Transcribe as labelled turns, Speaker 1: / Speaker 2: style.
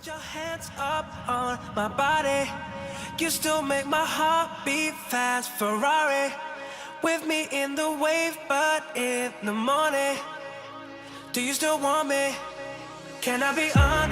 Speaker 1: your hands up on my body. You still make my heart beat fast. Ferrari with me in the wave, but in the morning. Do you still want me? Can I be honest?